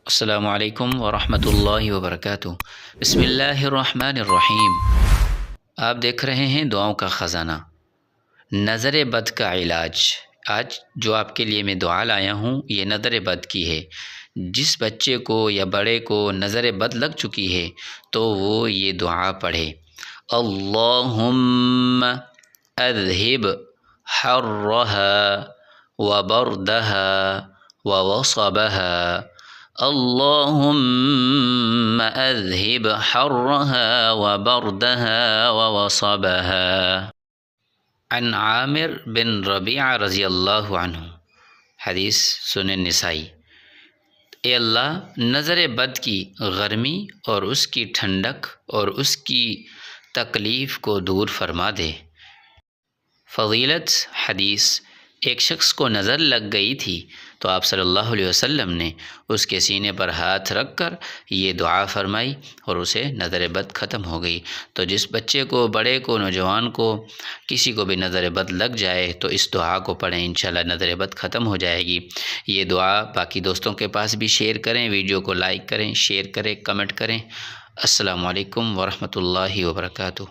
السلام علیکم ورحمۃ اللہ وبرکاتہ۔ بسم اللہ الرحمن الرحیم۔ آپ دیکھ رہے ہیں دعاؤں کا خزانہ، نظر بد کا علاج۔ آج جو آپ کے لیے میں دعا لایا ہوں یہ نظر بد کی ہے۔ جس بچے کو یا بڑے کو نظر بد لگ چکی ہے تو وہ یہ دعا پڑھے: اللہم اذہب حرها وبردها ووصبها، اللہم اذہب حرها وبردها ووصبها۔ عن عامر بن ربیعہ رضی اللہ عنہ، حدیث سنن نسائی۔ اے اللہ، نظر بد کی گرمی اور اس کی ٹھنڈک اور اس کی تکلیف کو دور فرما دے۔ فضیلت حدیث: ایک شخص کو نظر لگ گئی تھی تو آپ صلی اللہ علیہ وسلم نے اس کے سینے پر ہاتھ رکھ کر یہ دعا فرمائی اور اسے نظر بد ختم ہو گئی۔ تو جس بچے کو، بڑے کو، نوجوان کو، کسی کو بھی نظر بد لگ جائے تو اس دعا کو پڑھیں، انشاءاللہ نظر بد ختم ہو جائے گی۔ یہ دعا باقی دوستوں کے پاس بھی شیئر کریں، ویڈیو کو لائک کریں، شیئر کریں، کمنٹ کریں۔ السلام علیکم ورحمۃ اللہ وبرکاتہ۔